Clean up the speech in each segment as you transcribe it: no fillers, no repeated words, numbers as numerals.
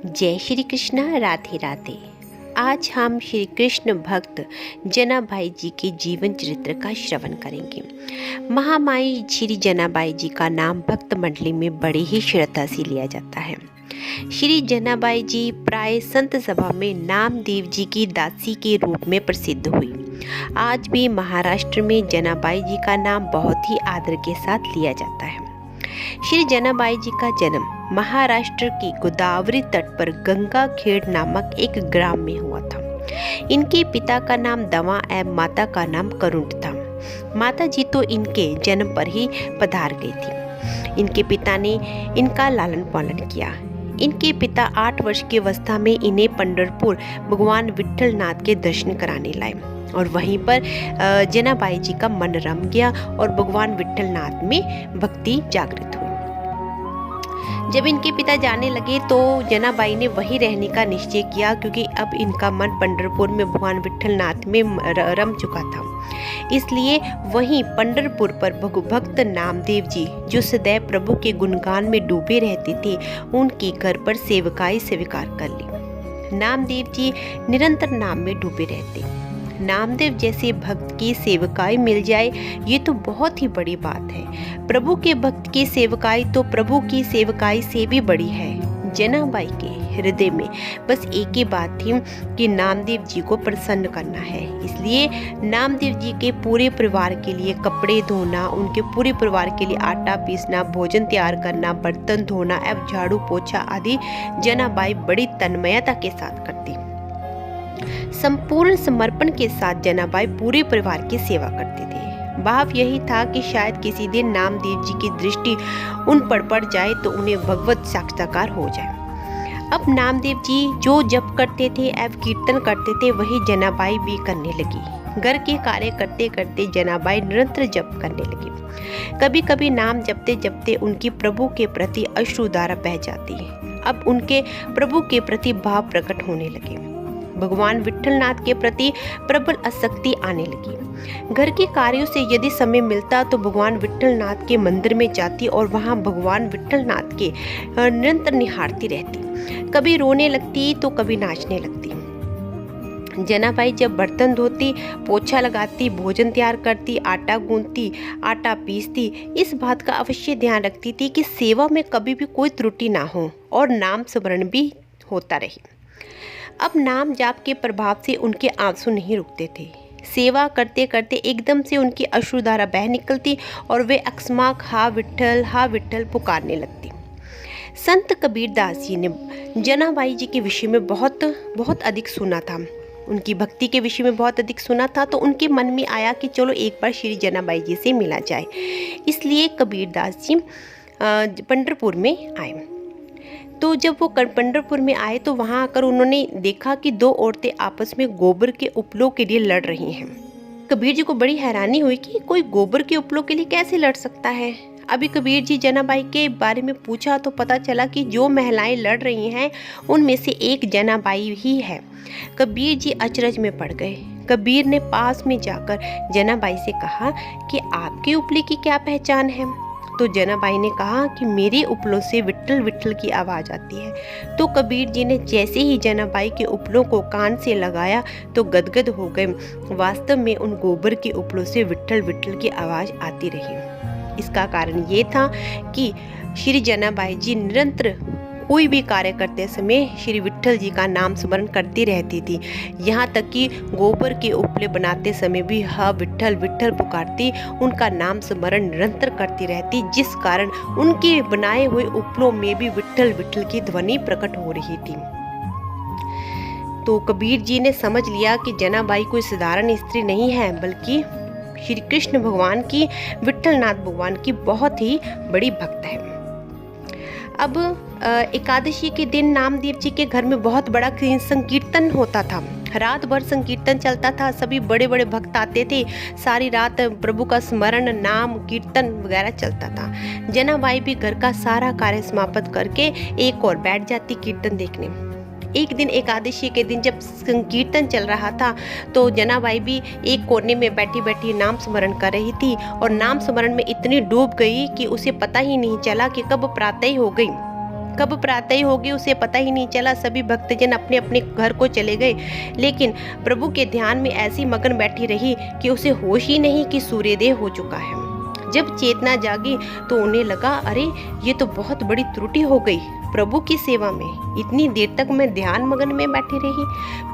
जय श्री कृष्णा। राधे राधे। आज हम श्री कृष्ण भक्त जनाबाई जी के जीवन चरित्र का श्रवण करेंगे। महामाई श्री जनाबाई जी का नाम भक्त मंडली में बड़े ही श्रद्धा से लिया जाता है। श्री जनाबाई जी प्राय संत सभा में नामदेव जी की दासी के रूप में प्रसिद्ध हुई। आज भी महाराष्ट्र में जनाबाई जी का नाम बहुत ही आदर के साथ लिया जाता है। श्री जनाबाई जी का जन्म महाराष्ट्र की गोदावरी तट पर गंगाखेड़ नामक एक ग्राम में हुआ था। इनके पिता का नाम दवा एवं माता का नाम करुण था। माता जी तो इनके जन्म पर ही पधार गई थी। इनके पिता ने इनका लालन पालन किया। इनके पिता 8 वर्ष की अवस्था में इन्हें पंढरपुर भगवान विट्ठल नाथ के दर्शन कराने लाए और वहीं पर जनाबाई जी का मन रम गया और भगवान विट्ठल नाथ में भक्ति जागृत हुई। जब इनके पिता जाने लगे तो जनाबाई ने वहीं रहने का निश्चय किया, क्योंकि अब इनका मन पंढरपुर में भगवान विट्ठल नाथ में रम चुका था। इसलिए वहीं पंढरपुर पर भक्त नामदेव जी, जो सदैव प्रभु के गुणगान में डूबे रहते थे, उनके घर पर सेवकाई स्वीकार कर ली। नामदेव जी निरंतर नाम में डूबे रहते। नामदेव जैसे भक्त की सेवकाई मिल जाए, ये तो बहुत ही बड़ी बात है। प्रभु के भक्त की सेवकाई तो प्रभु की सेवकाई से भी बड़ी है। जनाबाई के हृदय में बस एक ही बात थी कि नामदेव जी को प्रसन्न करना है। इसलिए नामदेव जी के पूरे परिवार के लिए कपड़े धोना, उनके पूरे परिवार के लिए आटा पीसना, भोजन तैयार करना, बर्तन धोना एवं झाड़ू पोछा आदि जनाबाई बड़ी तन्मयता के साथ करती। संपूर्ण समर्पण के साथ जनाबाई पूरे परिवार की सेवा करते थे। भाव यही था कि शायद किसी दिन नामदेव जी की दृष्टि उन पर पड़ जाए तो उन्हें भगवत साक्षात्कार हो जाए। अब नामदेव जी जो जप करते थे एवं कीर्तन करते थे, वही जनाबाई भी करने लगी। घर के कार्य करते करते जनाबाई निरंतर जप करने लगी। कभी कभी नाम जपते जपते उनकी प्रभु के प्रति अश्रुधारा बह जाती। अब उनके प्रभु के प्रति भाव प्रकट होने लगे। भगवान विट्ठल नाथ के प्रति प्रबल आसक्ति आने लगी। घर के कार्यों से यदि समय मिलता तो भगवान विट्ठल नाथ के मंदिर में जाती और वहां भगवान विट्ठल नाथ के निरंतर निहारती रहती। कभी रोने लगती तो कभी नाचने लगती। जनाबाई जब बर्तन धोती, पोछा लगाती, भोजन तैयार करती, आटा गूंथती, आटा पीसती, इस बात का अवश्य ध्यान रखती थी कि सेवा में कभी भी कोई त्रुटि ना हो और नाम स्मरण भी होता रहे। अब नाम जाप के प्रभाव से उनके आंसू नहीं रुकते थे। सेवा करते करते एकदम से उनकी अश्रुधारा बह निकलती और वे अकस्मात हा विट्ठल पुकारने लगती। संत कबीरदास जी ने जनाबाई जी के विषय में बहुत अधिक सुना था। उनकी भक्ति के विषय में बहुत अधिक सुना था, तो उनके मन में आया कि चलो एक बार श्री जनाबाई जी से मिला जाए। इसलिए कबीरदास जी पंढरपुर में आए। तो जब वो पंढरपुर में आए तो वहाँ आकर उन्होंने देखा कि 2 औरतें आपस में गोबर के उपलों के लिए लड़ रही हैं। कबीर जी को बड़ी हैरानी हुई कि कोई गोबर के उपलों के लिए कैसे लड़ सकता है। अभी कबीर जी जनाबाई के बारे में पूछा तो पता चला कि जो महिलाएं लड़ रही हैं उनमें से एक जनाबाई ही है। कबीर जी अचरज में पड़ गए। कबीर ने पास में जाकर जनाबाई से कहा कि आपके उपले की क्या पहचान है। तो जनाबाई ने कहा कि मेरे उपलों से विट्ठल विट्ठल की आवाज़ आती है। तो कबीर जी ने जैसे ही जनाबाई के उपलों को कान से लगाया तो गदगद हो गए। वास्तव में उन गोबर के उपलों से विट्ठल विट्ठल की आवाज़ आती रही। इसका कारण ये था कि श्री जनाबाई जी निरंतर कोई भी कार्य करते समय श्री विट्ठल जी का नाम स्मरण करती रहती थी। यहाँ तक कि गोबर के उपले बनाते समय भी हा विट्ठल विट्ठल पुकारती, उनका नाम स्मरण निरंतर करती रहती, जिस कारण उनके बनाए हुए उपलों में भी विट्ठल विट्ठल की ध्वनि प्रकट हो रही थी। तो कबीर जी ने समझ लिया कि जनाबाई कोई साधारण स्त्री नहीं है, बल्कि श्री कृष्ण भगवान की, विट्ठल नाथ भगवान की बहुत ही बड़ी भक्त है। अब एकादशी के दिन नामदेव जी के घर में बहुत बड़ा संकीर्तन होता था। रात भर संकीर्तन चलता था। सभी बड़े बड़े भक्त आते थे। सारी रात प्रभु का स्मरण, नाम कीर्तन वगैरह चलता था। जनाबाई भी घर का सारा कार्य समाप्त करके एक और बैठ जाती कीर्तन देखने। एक दिन एकादशी के दिन जब संकीर्तन चल रहा था तो जनाबाई भी एक कोने में बैठी बैठी नाम स्मरण कर रही थी और नाम स्मरण में इतनी डूब गई कि उसे पता ही नहीं चला कि कब प्रातः हो गई। कब प्रातः हो गई उसे पता ही नहीं चला। सभी भक्तजन अपने अपने घर को चले गए, लेकिन प्रभु के ध्यान में ऐसी मगन बैठी रही कि उसे होश ही नहीं कि सूर्योदय हो चुका है। जब चेतना जागी तो उन्हें लगा, अरे ये तो बहुत बड़ी त्रुटि हो गई। प्रभु की सेवा में इतनी देर तक मैं ध्यान मगन में बैठी रही।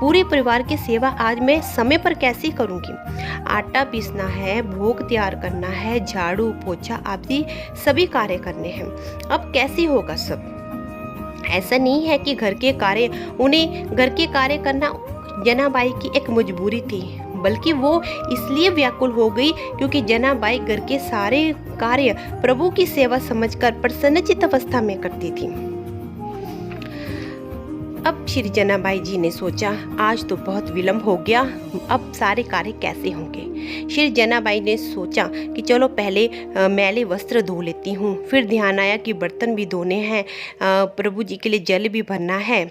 पूरे परिवार की सेवा आज मैं समय पर कैसे करूंगी? आटा पीसना है, भोग तैयार करना है, झाड़ू पोछा आदि सभी कार्य करने हैं। अब कैसे होगा सब? ऐसा नहीं है कि उन्हें घर के कार्य करना जनाबाई की एक मजबूरी थी, बल्कि वो इसलिए व्याकुल हो गई क्योंकि जनाबाई घर के सारे कार्य प्रभु की सेवा समझकर प्रसन्नचित्त अवस्था में करती थी। अब श्री जनाबाई जी ने सोचा, आज तो बहुत विलंब हो गया, अब सारे कार्य कैसे होंगे? श्री जनाबाई ने सोचा कि चलो पहले मैले वस्त्र धो लेती हूँ। फिर ध्यान आया कि बर्तन भी धोने हैं, प्रभु जी के लिए जल भी भरना है।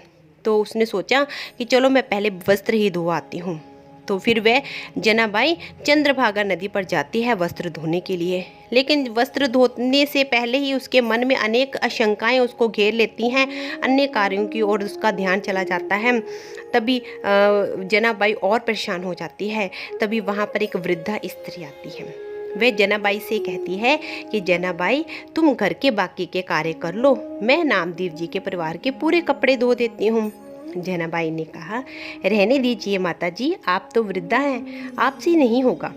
तो उसने सोचा कि चलो मैं पहले वस्त्र ही धो आती हूँ। तो फिर वह जनाबाई चंद्रभागा नदी पर जाती है वस्त्र धोने के लिए। लेकिन वस्त्र धोने से पहले ही उसके मन में अनेक आशंकाएं उसको घेर लेती हैं, अन्य कार्यों की ओर उसका ध्यान चला जाता है। तभी जनाबाई और परेशान हो जाती है। तभी वहाँ पर एक वृद्धा स्त्री आती है। वह जनाबाई से कहती है कि जनाबाई, तुम घर के बाकी के कार्य कर लो, मैं नामदेव जी के परिवार के पूरे कपड़े धो देती हूँ। जनाबाई ने कहा, रहने दीजिए माता जी, आप तो वृद्धा हैं, आपसे नहीं होगा।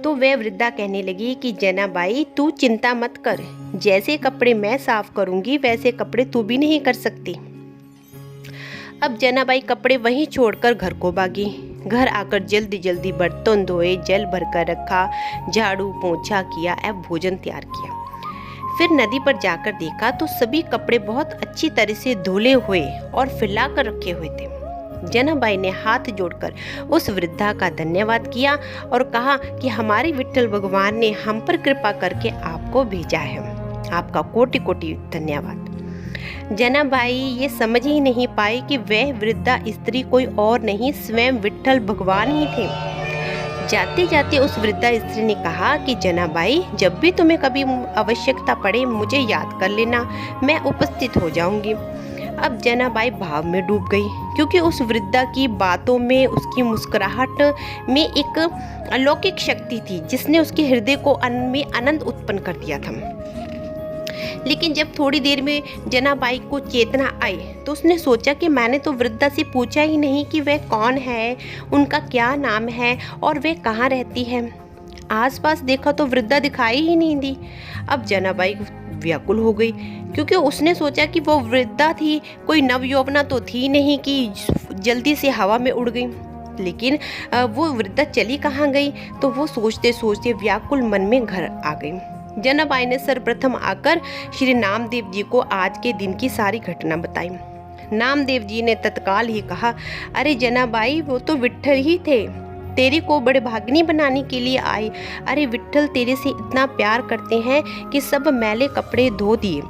तो वह वृद्धा कहने लगी कि जनाबाई तू चिंता मत कर, जैसे कपड़े मैं साफ करूंगी वैसे कपड़े तू भी नहीं कर सकती। अब जनाबाई कपड़े वहीं छोड़कर घर को भागी। घर आकर जल्दी जल्दी बर्तन धोए, जल भरकर रखा, झाड़ू पोंछा किया एवं भोजन तैयार किया। फिर नदी पर जाकर देखा तो सभी कपड़े बहुत अच्छी तरह से धुले हुए और फैला कर रखे हुए थे। जनाबाई ने हाथ जोड़कर उस वृद्धा का धन्यवाद किया और कहा कि हमारे विट्ठल भगवान ने हम पर कृपा करके आपको भेजा है, आपका कोटि कोटि धन्यवाद। जनाबाई ये समझ ही नहीं पाई कि वह वृद्धा स्त्री कोई और नहीं, स्वयं विट्ठल भगवान ही थे। जाते जाते उस वृद्धा स्त्री ने कहा कि जनाबाई, जब भी तुम्हें कभी आवश्यकता पड़े मुझे याद कर लेना, मैं उपस्थित हो जाऊंगी। अब जनाबाई भाव में डूब गई, क्योंकि उस वृद्धा की बातों में, उसकी मुस्कुराहट में एक अलौकिक शक्ति थी जिसने उसके हृदय को में आनंद उत्पन्न कर दिया था। लेकिन जब थोड़ी देर में जनाबाई को चेतना आई तो उसने सोचा कि मैंने तो वृद्धा से पूछा ही नहीं कि वह कौन है, उनका क्या नाम है और वह कहाँ रहती है। आसपास देखा तो वृद्धा दिखाई ही नहीं दी। अब जनाबाई व्याकुल हो गई, क्योंकि उसने सोचा कि वो वृद्धा थी, कोई नवयौवना तो थी नहीं कि जल्दी से हवा में उड़ गई। लेकिन वो वृद्धा चली कहाँ गई, तो वो सोचते सोचते व्याकुल मन में घर आ गई। जनाबाई ने सर्वप्रथम आकर श्री नामदेव जी को आज के दिन की सारी घटना बताई। नामदेव जी ने तत्काल ही कहा, अरे जनाबाई, वो तो विट्ठल ही थे, तेरी को बड़े भागनी बनाने के लिए आए। अरे विट्ठल तेरे से इतना प्यार करते हैं कि सब मैले कपड़े धो दिए।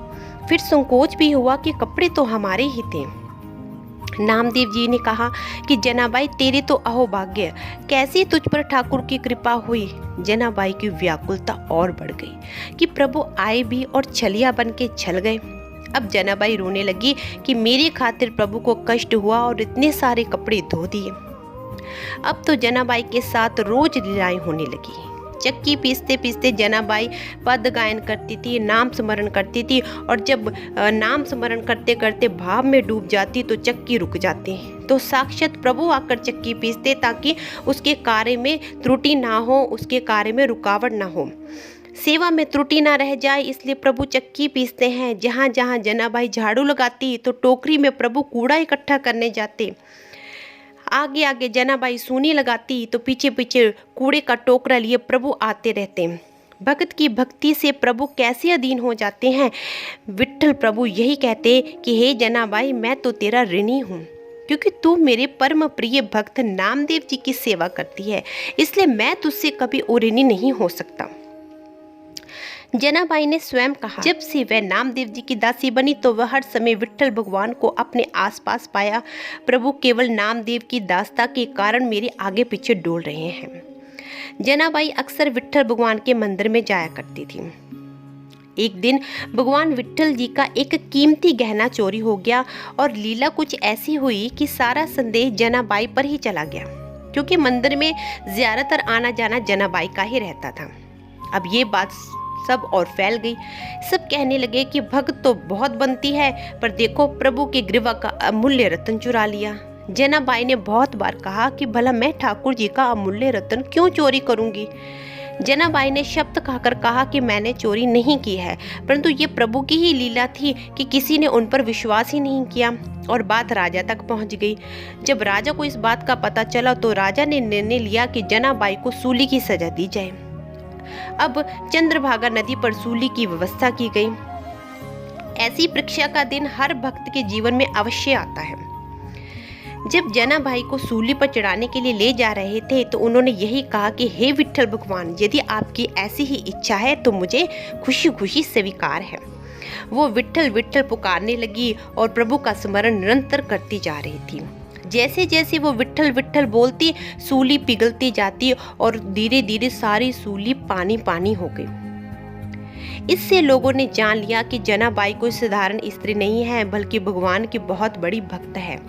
फिर संकोच भी हुआ कि कपड़े तो हमारे ही थे। नामदेव जी ने कहा कि जनाबाई, तेरे तो अहोभाग्य, कैसी तुझ पर ठाकुर की कृपा हुई। जनाबाई की व्याकुलता और बढ़ गई कि प्रभु आए भी और छलिया बन के छल गए। अब जनाबाई रोने लगी कि मेरी खातिर प्रभु को कष्ट हुआ और इतने सारे कपड़े धो दिए। अब तो जनाबाई के साथ रोज लीलाएं होने लगी। चक्की पीसते पीसते जनाबाई पद गायन करती थी, नाम स्मरण करती थी, और जब नाम स्मरण करते करते भाव में डूब जाती तो चक्की रुक जाती। तो साक्षात प्रभु आकर चक्की पीसते ताकि उसके कार्य में त्रुटि ना हो, उसके कार्य में रुकावट ना हो, सेवा में त्रुटि ना रह जाए, इसलिए प्रभु चक्की पीसते हैं। जहाँ जहाँ जनाबाई झाड़ू लगाती तो टोकरी में प्रभु कूड़ा इकट्ठा करने जाते। आगे आगे जनाबाई सूनी लगाती तो पीछे पीछे कूड़े का टोकरा लिए प्रभु आते रहते। भक्त की भक्ति से प्रभु कैसे अधीन हो जाते हैं। विट्ठल प्रभु यही कहते कि हे जनाबाई, मैं तो तेरा ऋणी हूँ, क्योंकि तू मेरे परम प्रिय भक्त नामदेव जी की सेवा करती है, इसलिए मैं तुझसे कभी ऋणी नहीं हो सकता। जनाबाई ने स्वयं कहा, जब से वह नामदेव जी की दासी बनी तो वह हर समय विट्ठल भगवान को अपने आसपास पाया। प्रभु केवल नामदेव की दासता के कारण मेरे आगे पीछे डोल रहे हैं। जनाबाई अक्सर विट्ठल भगवान के मंदिर में जाया करती थी। एक दिन भगवान विट्ठल जी का एक कीमती गहना चोरी हो गया और लीला कुछ ऐसी हुई कि सारा संदेह जनाबाई पर ही चला गया, क्योंकि मंदिर में ज्यादातर आना जाना जनाबाई का ही रहता था। अब ये बात सब और फैल गई। सब कहने लगे कि भक्त तो बहुत बनती है, पर देखो प्रभु के ग्रीवा का अमूल्य रत्न चुरा लिया। जनाबाई ने बहुत बार कहा कि भला मैं ठाकुर जी का अमूल्य रत्न क्यों चोरी करूंगी। जनाबाई ने शब्द खाकर कहा कि मैंने चोरी नहीं की है, परंतु ये प्रभु की ही लीला थी कि किसी ने उन पर विश्वास ही नहीं किया। और बात राजा तक पहुंच गई। जब राजा को इस बात का पता चला तो राजा ने निर्णय लिया कि जनाबाई को सूली की सजा दी जाए। अब चंद्रभागा नदी पर सूली की व्यवस्था की गई। ऐसी परीक्षा का दिन हर भक्त के जीवन में अवश्य आता है। जब जनाबाई को सूली पर चढ़ाने के लिए ले जा रहे थे तो उन्होंने यही कहा कि हे विट्ठल भगवान, यदि आपकी ऐसी ही इच्छा है तो मुझे खुशी खुशी स्वीकार है। वो विट्ठल विट्ठल पुकारने लगी और प्रभु का स्मरण निरंतर करती जा रही थी। जैसे जैसे वो विट्ठल विट्ठल बोलती, सूली पिघलती जाती और धीरे धीरे सारी सूली पानी पानी हो गई। इससे लोगों ने जान लिया कि जनाबाई कोई साधारण स्त्री नहीं है, बल्कि भगवान की बहुत बड़ी भक्त है।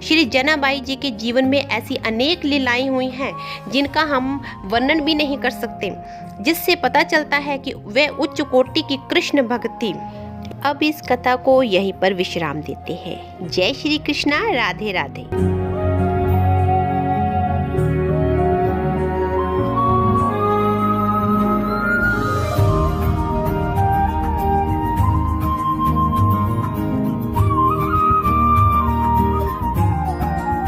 श्री जनाबाई जी के जीवन में ऐसी अनेक लीलाएं हुई हैं जिनका हम वर्णन भी नहीं कर सकते, जिससे पता चलता है कि वे उच्च कोटि की कृष्ण भक्त थी। अब इस कथा को यहीं पर विश्राम देते हैं। जय श्री कृष्णा, राधे राधे।